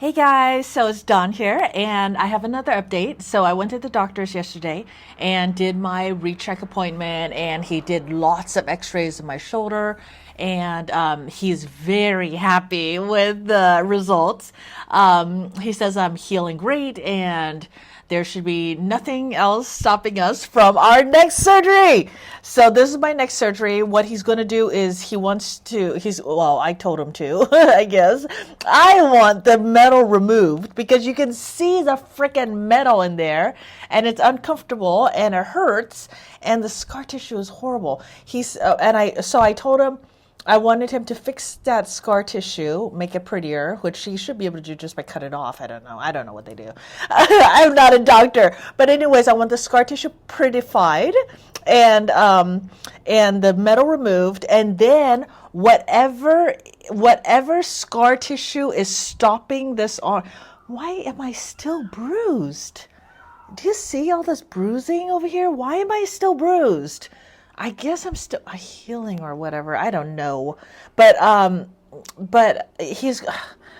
Hey guys, so it's Dawn here, and I have another update. So I went to the doctor's yesterday and did my recheck appointment, and he did lots of x-rays of my shoulder, and he's very happy with the results. He says I'm healing great, and there should be nothing else stopping us from our next surgery. So this is my next surgery. What he's going to do is I told him to, I guess. I want the metal removed because you can see the freaking metal in there and it's uncomfortable and it hurts and the scar tissue is horrible. I told him I wanted him to fix that scar tissue, make it prettier, which he should be able to do just by cutting it off. I don't know. I don't know what they do. I'm not a doctor. But anyways, I want the scar tissue prettified and the metal removed, and then whatever scar tissue is stopping this arm. Why am I still bruised? Do you see all this bruising over here? Why am I still bruised? I guess I'm still healing or whatever. I don't know. But what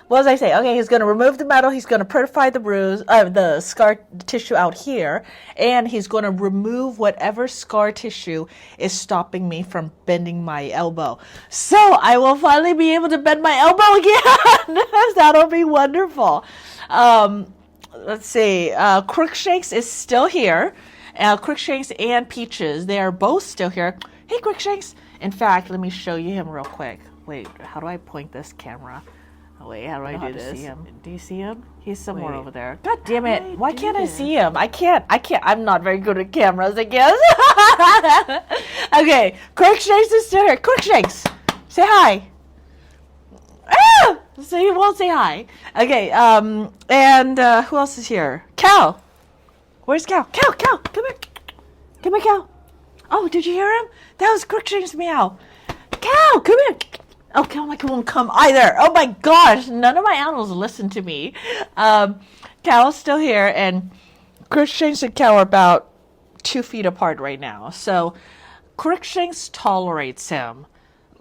was I say? Okay, he's going to remove the metal. He's going to prettify the scar tissue out here. And he's going to remove whatever scar tissue is stopping me from bending my elbow. So I will finally be able to bend my elbow again. That'll be wonderful. Let's see. Crookshanks is still here. Crookshanks and Peaches, they are both still here. Hey, Crookshanks. In fact, let me show you him real quick. Wait, how do I point this camera? Oh, wait, how do I do this? Do you see him? He's somewhere over there. God damn it. Why can't I see him? I can't. I'm not very good at cameras, I guess. Okay, Crookshanks is still here. Crookshanks, say hi. Ah! So he won't say hi. Okay, and who else is here? Cal. Where's Cal? Cal, come here. Come here, Cal. Oh, did you hear him? That was Crookshanks meow. Cal, come here. Oh, Cal won't come either. Oh my gosh, none of my animals listen to me. Cal's still here, and Crookshanks and Cal are about 2 feet apart right now. So Crookshanks tolerates him,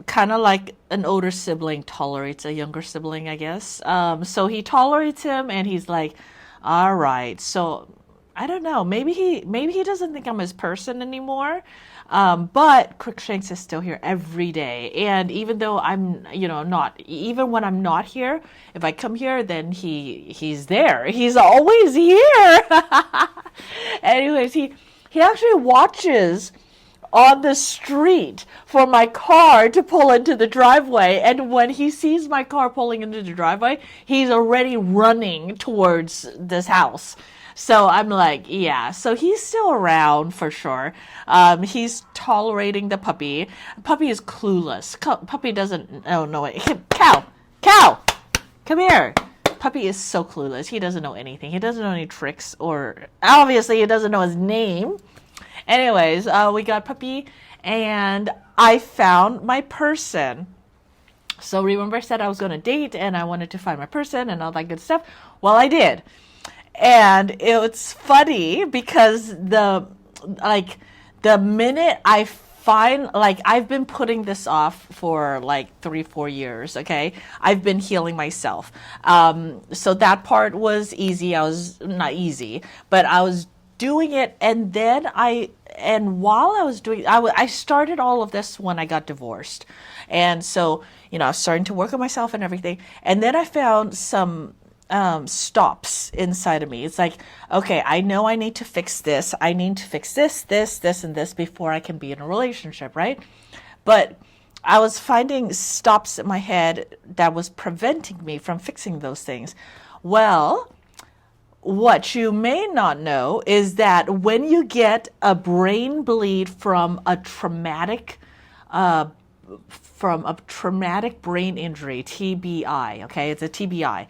kind of like an older sibling tolerates a younger sibling, I guess. So he tolerates him, and he's like, all right. So I don't know. Maybe he doesn't think I'm his person anymore. But Crookshanks is still here every day. And even though I'm, not, even when I'm not here, if I come here, then he's there. He's always here. Anyways, he actually watches on the street for my car to pull into the driveway. And when he sees my car pulling into the driveway, he's already running towards this house. So I'm like, yeah, so he's still around for sure. He's tolerating the puppy. Puppy is clueless. Puppy doesn't, oh no, wait. Cow, come here. Puppy is so clueless. He doesn't know anything. He doesn't know any tricks, or obviously he doesn't know his name. Anyways, we got Puppy, and I found my person. So remember I said I was going to date and I wanted to find my person and all that good stuff? Well, I did. And it's funny because the minute I find, I've been putting this off for 3-4 years, okay? I've been healing myself. So that part was easy. Not easy, but I was doing it. And then while I was doing, I started all of this when I got divorced. And so, I was starting to work on myself and everything. And then I found some stops inside of me. It's like, okay, I know I need to fix this. I need to fix this, and this before I can be in a relationship, right? But I was finding stops in my head that was preventing me from fixing those things. Well, what you may not know is that when you get a brain bleed from a traumatic brain injury, TBI, okay? It's a TBI.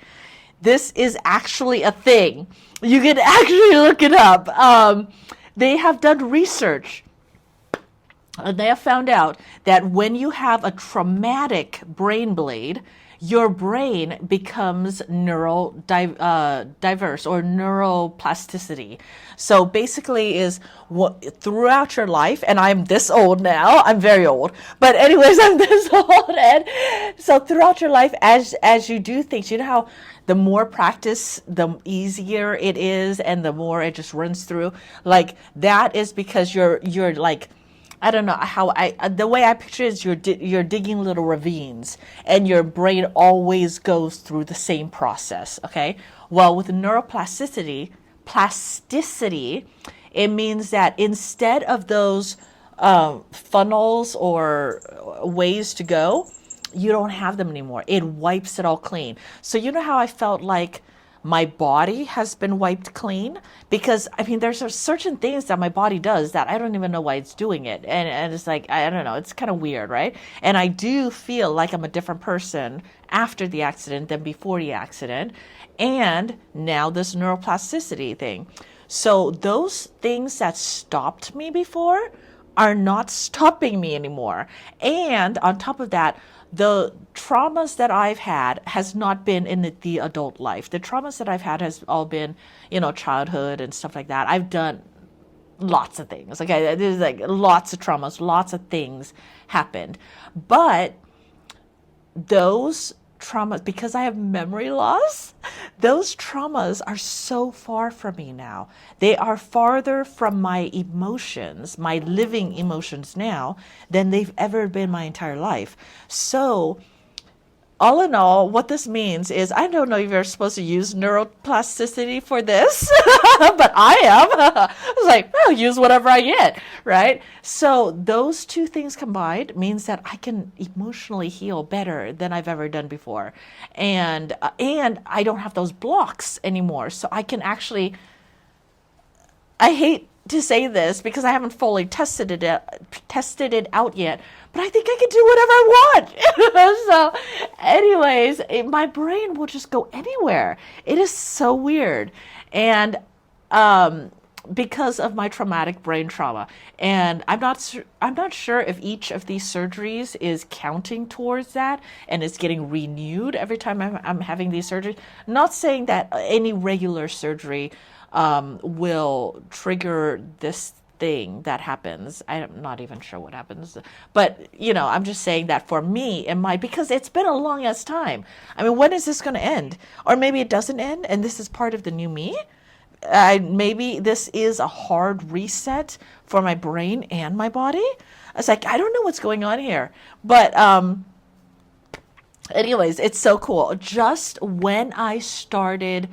This is actually a thing. You can actually look it up. They have done research. And they have found out that when you have a traumatic brain bleed, your brain becomes diverse or neuroplasticity. So basically is throughout your life, and I'm this old now, I'm very old, but anyways, I'm this old, and so throughout your life, as you do things, you know how the more practice, the easier it is, and the more it just runs through. Like that is because you're like, I don't know how the way I picture it is you're digging little ravines, and your brain always goes through the same process. Okay. Well, with neuroplasticity, it means that instead of those funnels or ways to go, you don't have them anymore. It wipes it all clean. So you know how I felt like my body has been wiped clean? Because I mean, there's certain things that my body does that I don't even know why it's doing it. And it's like, I don't know, it's kind of weird, right? And I do feel like I'm a different person after the accident than before the accident. And now this neuroplasticity thing. So those things that stopped me before are not stopping me anymore. And on top of that, the traumas that I've had has not been in the adult life. The traumas that I've had has all been, childhood and stuff like that. I've done lots of things. Okay, there's like lots of traumas, lots of things happened. But those traumas, because I have memory loss, those traumas are so far from me now. They are farther from my emotions, my living emotions now, than they've ever been my entire life. So all in all, what this means is, I don't know if you're supposed to use neuroplasticity for this, but I am. I was like, well, use whatever I get, right? So those two things combined means that I can emotionally heal better than I've ever done before. And I don't have those blocks anymore. So I can actually, I hate to say this because I haven't fully tested it out yet, but I think I can do whatever I want. So anyways, my brain will just go anywhere. It is so weird. And because of my traumatic brain trauma, and I'm not sure if each of these surgeries is counting towards that and it's getting renewed every time I'm having these surgeries. Not saying that any regular surgery will trigger this thing that happens. I'm not even sure what happens, but I'm just saying that for me, because it's been a long ass time. I mean, when is this going to end? Or maybe it doesn't end and this is part of the new me. Maybe this is a hard reset for my brain and my body. It's like, I don't know what's going on here, but anyways, it's so cool. Just when I started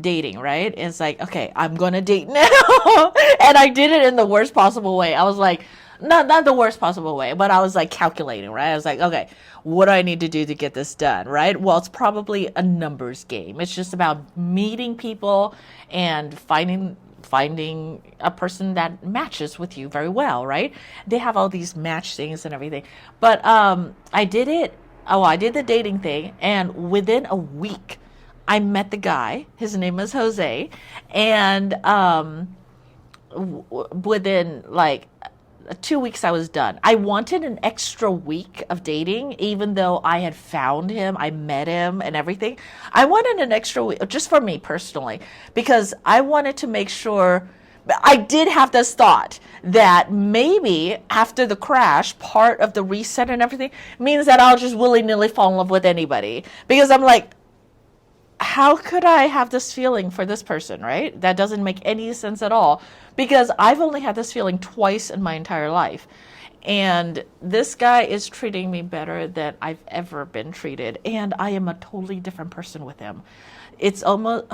dating, right? It's like, okay, I'm gonna date now. And I did it in the worst possible way. I was like, not the worst possible way, but I was like calculating, right? I was like, okay, what do I need to do to get this done, right? Well, it's probably a numbers game. It's just about meeting people and finding a person that matches with you very well, right? They have all these match things and everything. But I did it. Oh, I did the dating thing, and within a week, I met the guy. His name is Jose, and within like 2 weeks, I was done. I wanted an extra week of dating, even though I had found him, I met him, and everything. I wanted an extra week, just for me personally, because I wanted to make sure. I did have this thought that maybe after the crash, part of the reset and everything means that I'll just willy-nilly fall in love with anybody, because I'm like, how could I have this feeling for this person, right? That doesn't make any sense at all, because I've only had this feeling twice in my entire life. And this guy is treating me better than I've ever been treated. And I am a totally different person with him. It's almost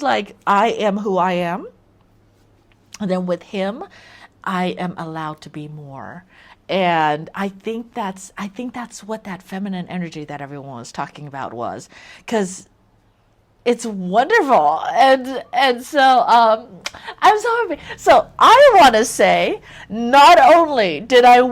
like I am who I am. And then with him, I am allowed to be more. And I think that's what that feminine energy that everyone was talking about was, because it's wonderful. And so I'm so happy. So I want to say, not only did I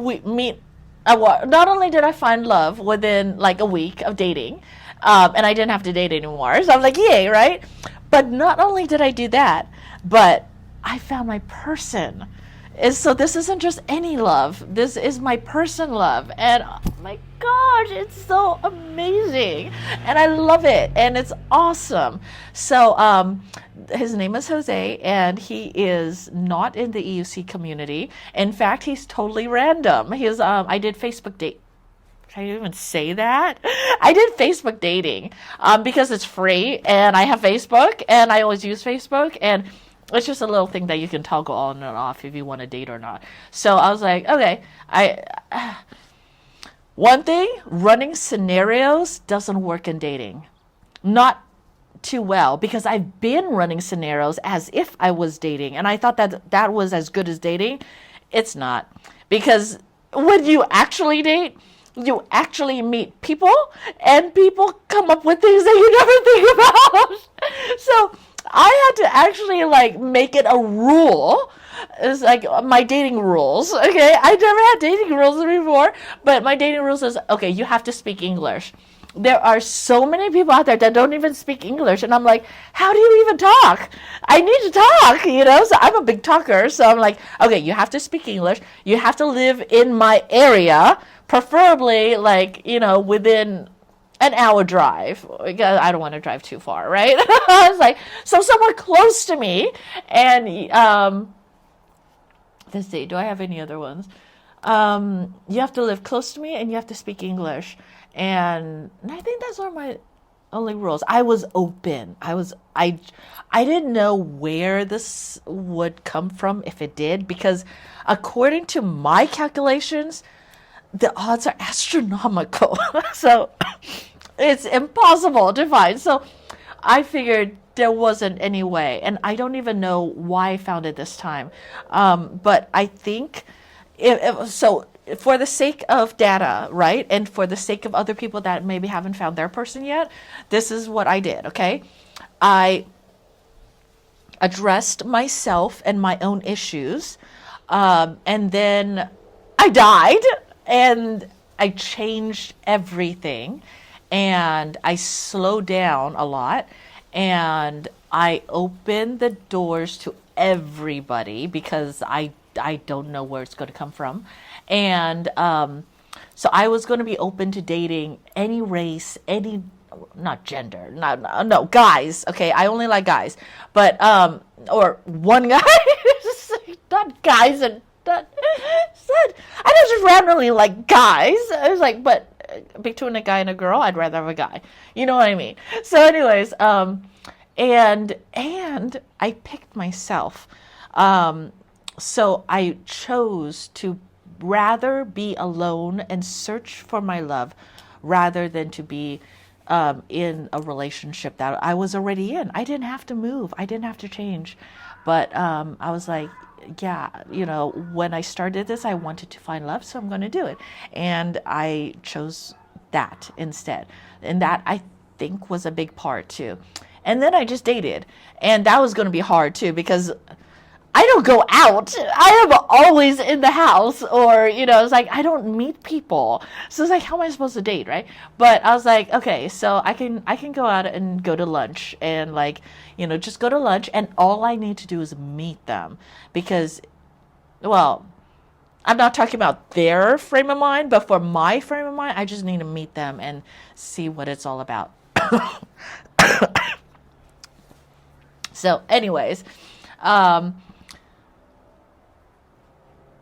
find love within like a week of dating, and I didn't have to date anymore. So I'm like, yay, right? But not only did I do that, but I found my person. So this isn't just any love. This is my person love. And oh my gosh, it's so amazing. And I love it. And it's awesome. So his name is Jose, and he is not in the EUC community. In fact, he's totally random. I did Facebook can I even say that? I did Facebook dating because it's free and I have Facebook and I always use Facebook, and it's just a little thing that you can toggle on and off if you want to date or not. So I was like, okay, one thing, running scenarios doesn't work in dating. Not too well, because I've been running scenarios as if I was dating, and I thought that was as good as dating. It's not, because when you actually date, you actually meet people, and people come up with things that you never think about. So I had to actually like make it a rule. It's like my dating rules. Okay, I never had dating rules before, but my dating rules is, okay, you have to speak English. There are so many people out there that don't even speak English, and I'm like, how do you even talk? I need to talk, you know? So I'm a big talker, so I'm like, okay, you have to speak English. You have to live in my area, preferably like, you know, within an hour drive. I don't want to drive too far, right? I was like, so somewhere close to me, and let's see, do I have any other ones? You have to live close to me, and you have to speak English. And I think that's one of my only rules. I was open. I didn't know where this would come from, if it did, because according to my calculations, the odds are astronomical. So it's impossible to find. So I figured there wasn't any way, and I don't even know why I found it this time. But I think so. For the sake of data, right, and for the sake of other people that maybe haven't found their person yet, this is what I did, okay? I addressed myself and my own issues, and then I died, and I changed everything, and I slowed down a lot, and I opened the doors to everybody, because I don't know where it's going to come from. And so I was going to be open to dating any race, any, not gender, no, guys. Okay, I only like guys, but or one guy, not guys, and I don't just randomly like guys. I was like, but between a guy and a girl, I'd rather have a guy. You know what I mean? So, anyways, and I picked myself. So I chose to rather be alone and search for my love, rather than to be in a relationship that I was already in. I didn't have to move. I didn't have to change. But I was like, yeah, you know, when I started this, I wanted to find love, so I'm going to do it. And I chose that instead. And that, I think, was a big part too. And then I just dated. And that was going to be hard too, because I don't go out. I am always in the house, or, you know, it's like, I don't meet people. So it's like, how am I supposed to date, right? But I was like, okay, so I can go out and go to lunch, and like, you know, just go to lunch, and all I need to do is meet them, because, well, I'm not talking about their frame of mind, but for my frame of mind, I just need to meet them and see what it's all about. So anyways,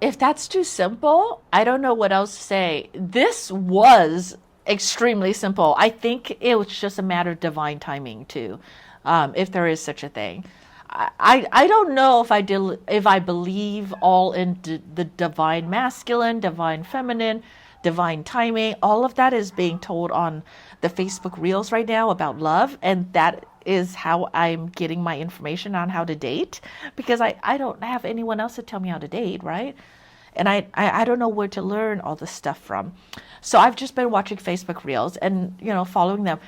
if that's too simple, I don't know what else to say. This was extremely simple. I think it was just a matter of divine timing too, if there is such a thing. I don't know if I believe all in the divine masculine, divine feminine, divine timing. All of that is being told on the Facebook Reels right now about love, and that is how I'm getting my information on how to date, because I don't have anyone else to tell me how to date, right? And I don't know where to learn all this stuff from. So I've just been watching Facebook Reels and, you know, following them.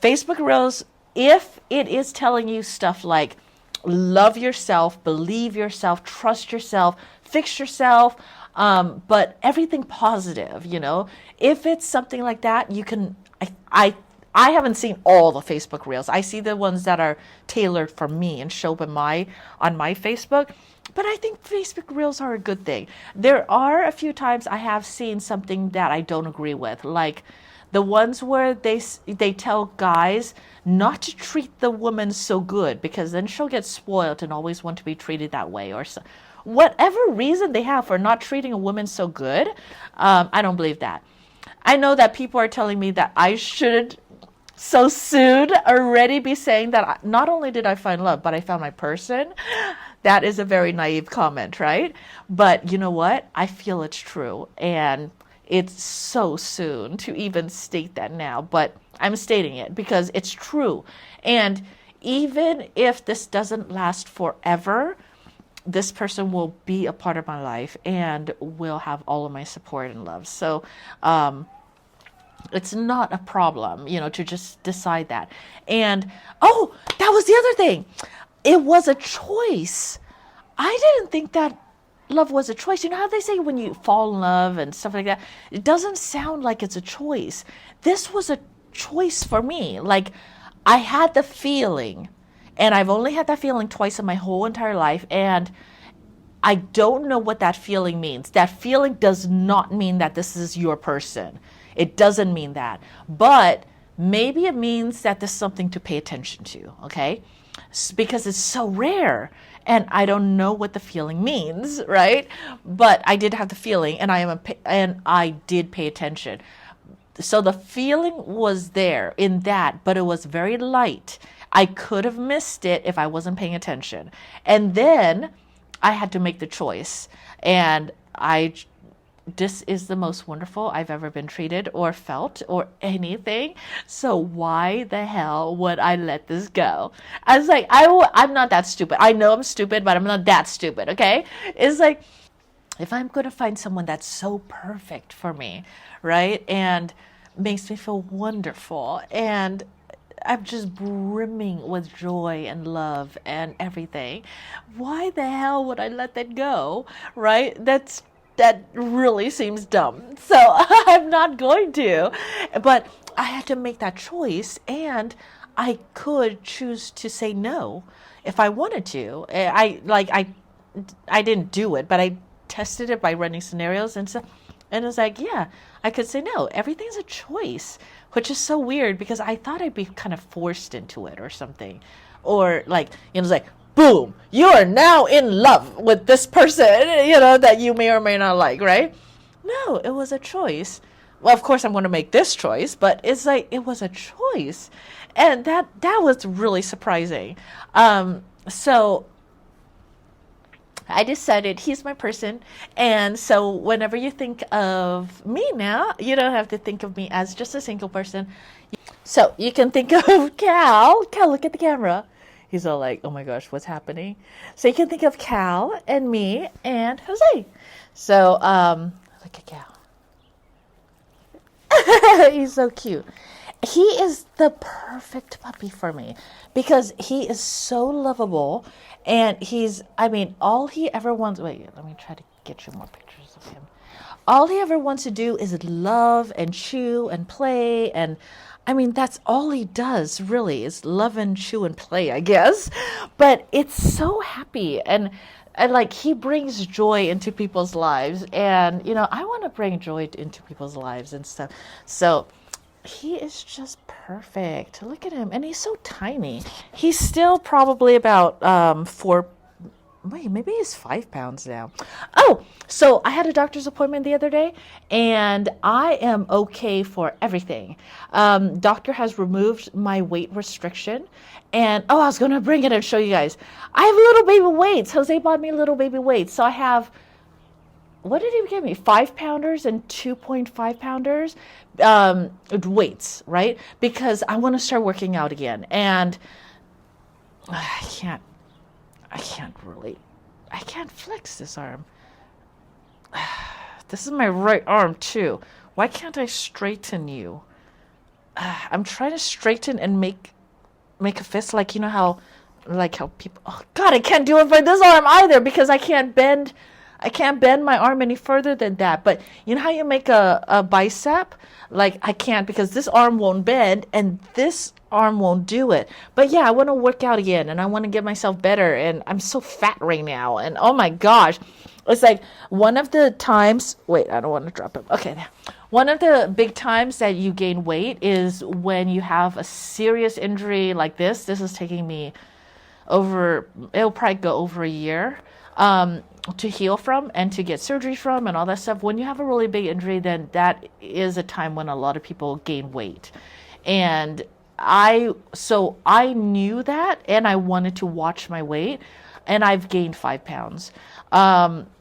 Facebook Reels, if it is telling you stuff like love yourself, believe yourself, trust yourself, fix yourself, but everything positive, you know, if it's something like that, you can, I haven't seen all the Facebook Reels. I see the ones that are tailored for me and show up on my Facebook. But I think Facebook Reels are a good thing. There are a few times I have seen something that I don't agree with, like the ones where they tell guys not to treat the woman so good, because then she'll get spoiled and always want to be treated that way, or so. Whatever reason they have for not treating a woman so good, I don't believe that. I know that people are telling me that I shouldn't so soon already be saying that not only did I find love, but I found my person. That is a very naive comment, right? But you know what? I feel it's true. And it's so soon to even state that now, but I'm stating it because it's true. And even if this doesn't last forever, this person will be a part of my life and will have all of my support and love. So, it's not a problem, to just decide that. And, oh, that was the other thing. It was a choice. I didn't think that love was a choice. You know how they say when you fall in love and stuff like that? It doesn't sound like it's a choice. This was a choice for me. Like, I had the feeling, and I've only had that feeling twice in my whole entire life, and I don't know what that feeling means. That feeling does not mean that this is your person. It doesn't mean that. But maybe it means that there's something to pay attention to, okay? Because it's so rare, and I don't know what the feeling means, right? But I did have the feeling, and I did pay attention. So the feeling was there in that, but it was very light. I could have missed it if I wasn't paying attention. And then I had to make the choice. And this is the most wonderful I've ever been treated or felt or anything. So why the hell would I let this go? I was like, I'm not that stupid. I know I'm stupid, but I'm not that stupid, okay? It's like, if I'm going to find someone that's so perfect for me, right? And makes me feel wonderful, and I'm just brimming with joy and love and everything, why the hell would I let that go, right? That really seems dumb. So I'm not going to. But I had to make that choice, and I could choose to say no if I wanted to. I didn't do it, but I tested it by running scenarios and stuff. And it was like, yeah, I could say no. Everything's a choice, which is so weird because I thought I'd be kind of forced into it or something. Or like, it's like, boom, you are now in love with this person, that you may or may not like, right? No, it was a choice. Well, of course I'm going to make this choice, but it's like, it was a choice. And that was really surprising. So I decided he's my person. And so whenever you think of me now, you don't have to think of me as just a single person. So you can think of Cal. Cal, look at the camera. He's all like, oh my gosh, what's happening? So you can think of Cal and me and Jose. So look at Cal. He's so cute. He is the perfect puppy for me because he is so lovable, and all he ever wants, wait, let me try to get you more pictures of him. All he ever wants to do is love and chew and play, and that's all he does really is love and chew and play, I guess. But it's so happy, and like he brings joy into people's lives, and I want to bring joy into people's lives and stuff. So he is just perfect. Look at him. And he's so tiny. He's still probably about maybe he's 5 pounds now. Oh, so I had a doctor's appointment the other day, and I am okay for everything. Doctor has removed my weight restriction, and I was going to bring it and show you guys. I have little baby weights. Jose bought me little baby weights. So I have, what did he give me? 5 pounders and 2.5 pounders weights, right? Because I want to start working out again, and I can't flex this arm. This is my right arm too. Why can't I straighten you? I'm trying to straighten and make a fist, like how people, oh God, I can't do it for this arm either because I can't bend my arm any further than that. But you know how you make a bicep? Like I can't, because this arm won't bend and this arm won't do it. But yeah, I want to work out again, and I want to get myself better, and I'm so fat right now, and oh my gosh, it's like one of the times, wait, I don't want to drop him. Okay, one of the big times that you gain weight is when you have a serious injury like this. This is taking me it'll probably go over a year. to heal from and to get surgery from and all that stuff. When you have a really big injury, then that is a time when a lot of people gain weight. And so I knew that, and I wanted to watch my weight, and I've gained 5 pounds.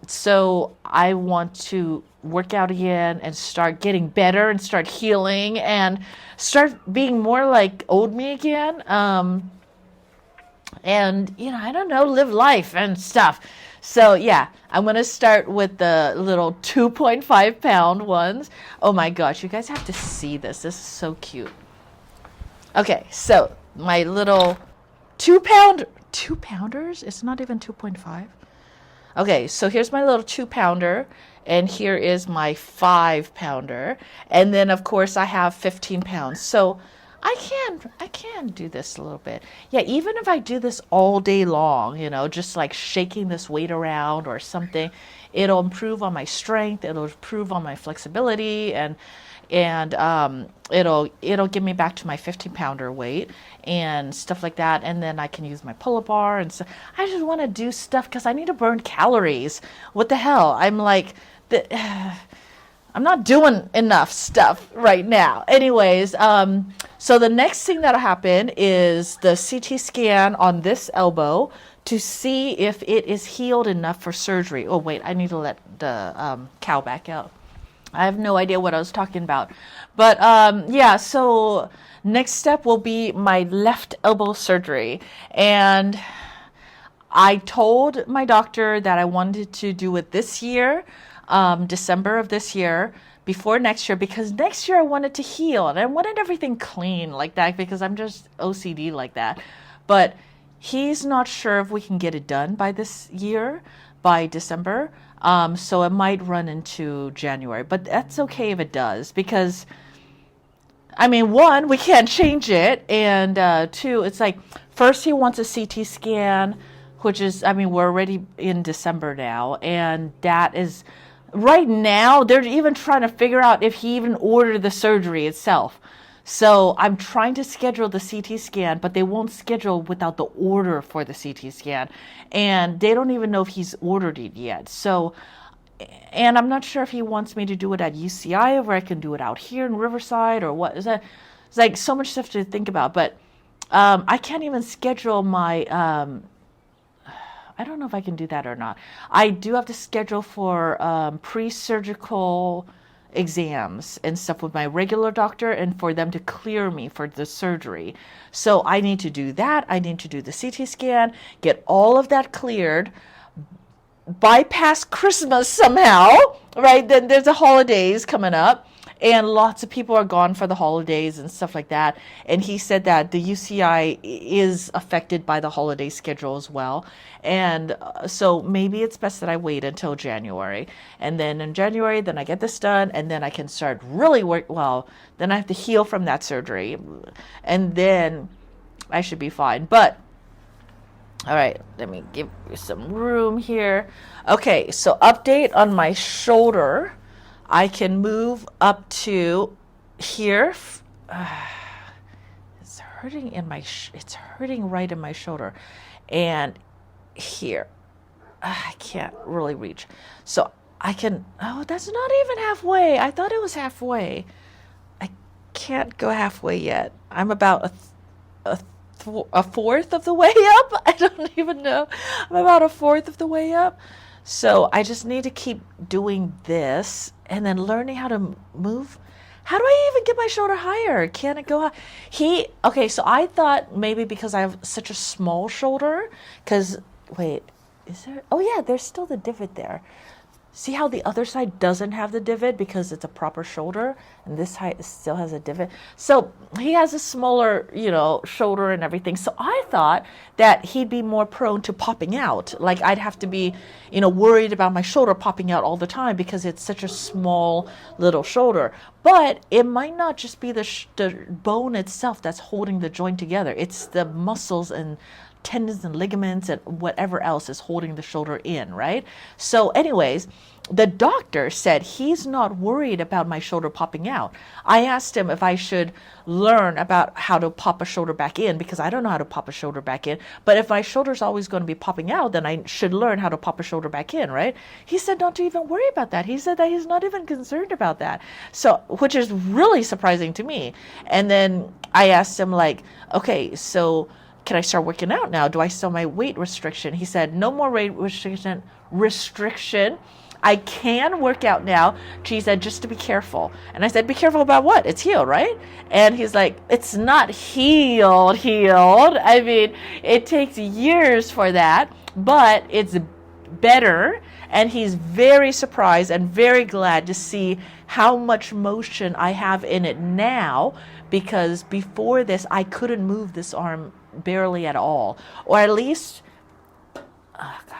So I want to work out again and start getting better and start healing and start being more like old me again. And, you know, I don't know, live life and stuff. So yeah, I'm going to start with the little 2.5 pound ones. Oh my gosh, you guys have to see this. This is so cute. Okay, so my little 2 pounders? It's not even 2.5. Okay, so here's my little 2 pounder, and here is my 5 pounder. And then of course I have 15 pounds. So I can do this a little bit. Yeah, even if I do this all day long, you know, just like shaking this weight around or something, it'll improve on my strength, it'll improve on my flexibility, and it'll get me back to my 15 pounder weight and stuff like that. And then I can use my pull-up bar and so I just want to do stuff because I need to burn calories. What the hell? I'm like I'm not doing enough stuff right now. Anyways, so the next thing that'll happen is the CT scan on this elbow to see if it is healed enough for surgery. Oh wait, I need to let the cow back out. I have no idea what I was talking about. But yeah, so next step will be my left elbow surgery. And I told my doctor that I wanted to do it this year, December of this year, before next year, because next year I wanted to heal and I wanted everything clean like that because I'm just OCD like that. But he's not sure if we can get it done by this year, by December. So it might run into January, but that's okay if it does, because I mean, one, we can't change it. And two, it's like, first he wants a CT scan, which is, I mean, we're already in December now. And that is, right now, they're even trying to figure out if he even ordered the surgery itself. So I'm trying to schedule the CT scan, but they won't schedule without the order for the CT scan. And they don't even know if he's ordered it yet. So, and I'm not sure if he wants me to do it at UCI or I can do it out here in Riverside or what. Is that? It's like so much stuff to think about. But I can't even schedule my, I don't know if I can do that or not. I do have to schedule for pre-surgical exams and stuff with my regular doctor and for them to clear me for the surgery. So I need to do that. I need to do the CT scan, get all of that cleared, bypass Christmas somehow, right? Then there's the holidays coming up and lots of people are gone for the holidays and stuff like that. And he said that the UCI is affected by the holiday schedule as well. And so maybe it's best that I wait until January. And then in January, then I get this done and then I can start really work. Well, then I have to heal from that surgery and then I should be fine. But all right, let me give you some room here. Okay, so update on my shoulder. I can move up to here. It's hurting in my, it's hurting right in my shoulder. And here, I can't really reach. So I can, oh, that's not even halfway. I thought it was halfway. I can't go halfway yet. I'm about a fourth of the way up. I don't even know. I'm about a fourth of the way up. So I just need to keep doing this and then learning how to move. How do I even get my shoulder higher? Can it go high? Okay, so I thought maybe because I have such a small shoulder, because, wait, is there? Oh yeah, there's still the divot there. See how the other side doesn't have the divot because it's a proper shoulder and this side still has a divot. So he has a smaller, you know, shoulder and everything. So I thought that he'd be more prone to popping out. Like I'd have to be, you know, worried about my shoulder popping out all the time because it's such a small little shoulder. But it might not just be the bone itself that's holding the joint together. It's the muscles and tendons and ligaments and whatever else is holding the shoulder in, right? So anyways, the doctor said he's not worried about my shoulder popping out. I asked him if I should learn about how to pop a shoulder back in, because I don't know how to pop a shoulder back in. But if my shoulder's always going to be popping out, then I should learn how to pop a shoulder back in, right? He said not to even worry about that. He said that he's not even concerned about that. So, which is really surprising to me. And then I asked him, like, okay, so can I start working out now? Do I still have my weight restriction? He said, no more weight restriction. I can work out now. She said, just to be careful. And I said, be careful about what? It's healed, right? And he's like, it's not healed. I mean, it takes years for that, but it's better. And he's very surprised and very glad to see how much motion I have in it now, because before this, I couldn't move this arm barely at all. Or at least, oh God.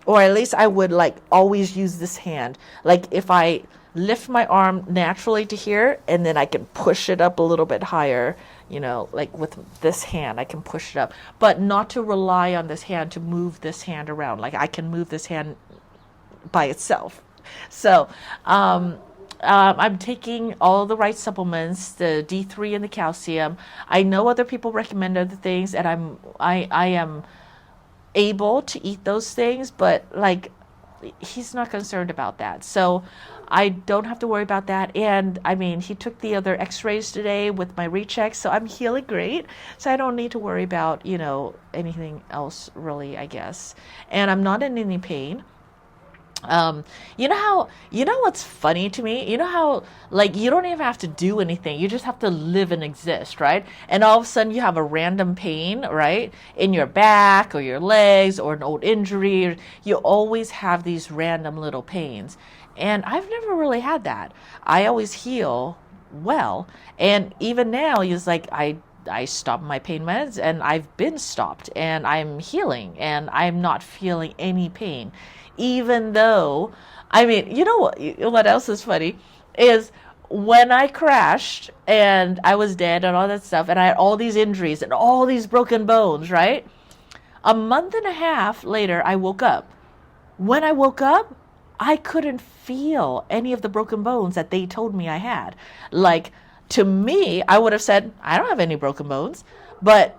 Or at least I would like always use this hand. Like if I lift my arm naturally to here, and then I can push it up a little bit higher, you know, like with this hand, I can push it up, but not to rely on this hand to move this hand around. Like I can move this hand by itself. So, I'm taking all the right supplements, the D3 and the calcium. I know other people recommend other things, and I am able to eat those things, but like he's not concerned about that, so I don't have to worry about that. And I mean, he took the other x-rays today with my rechecks, so I'm healing great, so I don't need to worry about, you know, anything else really, I guess. And I'm not in any pain. You know what's funny to me? You know how, like, you don't even have to do anything. You just have to live and exist, right? And all of a sudden you have a random pain, right? In your back or your legs or an old injury. You always have these random little pains. And I've never really had that. I always heal well. And even now, it's like I stopped my pain meds, and I've been stopped, and I'm healing, and I'm not feeling any pain. Even though, I mean, you know what else is funny is when I crashed and I was dead and all that stuff, and I had all these injuries and all these broken bones, right? A month and a half later, I woke up. When I woke up, I couldn't feel any of the broken bones that they told me I had. Like, to me, I would have said, I don't have any broken bones. But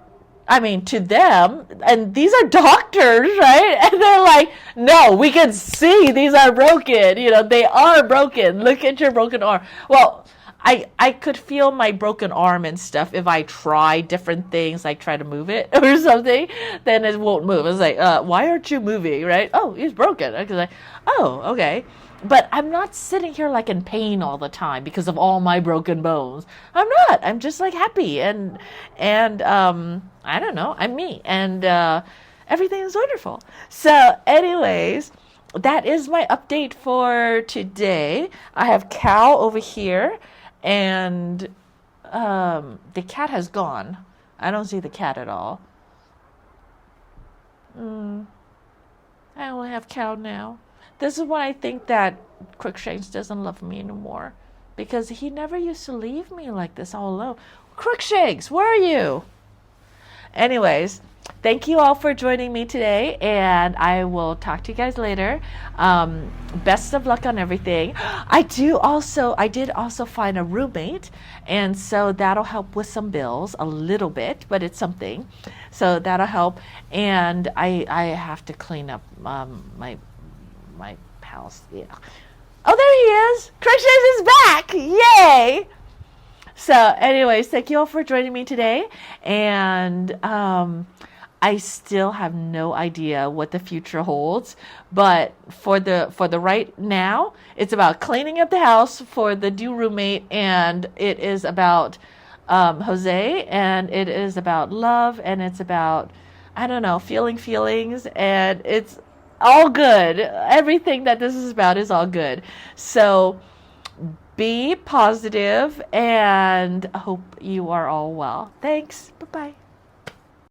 I mean, to them, and these are doctors, right? And they're like, no, we can see these are broken. You know, they are broken. Look at your broken arm. Well, I could feel my broken arm and stuff if I try different things, like try to move it or something, then it won't move. It's like, why aren't you moving, right? Oh, he's broken. Because like, oh, okay. But I'm not sitting here like in pain all the time because of all my broken bones. I'm not. I'm just like happy and I don't know. I'm me, and everything is wonderful. So, anyways, that is my update for today. I have Cal over here, and the cat has gone. I don't see the cat at all. I only have Cal now. This is when I think that Crookshanks doesn't love me anymore, because he never used to leave me like this all alone. Crookshanks, where are you? Anyways, thank you all for joining me today, and I will talk to you guys later. Best of luck on everything. I did also find a roommate, and so that'll help with some bills a little bit, but it's something. So that'll help, and I have to clean up my house. Yeah. Oh, there he is. Crookshanks is back. Yay. So anyways, thank you all for joining me today. And I still have no idea what the future holds. But for the right now, it's about cleaning up the house for the new roommate. And it is about Jose. And it is about love. And it's about, I don't know, feeling feelings. And it's all good. Everything that this is about is all good. So be positive, and I hope you are all well. Thanks. Bye-bye.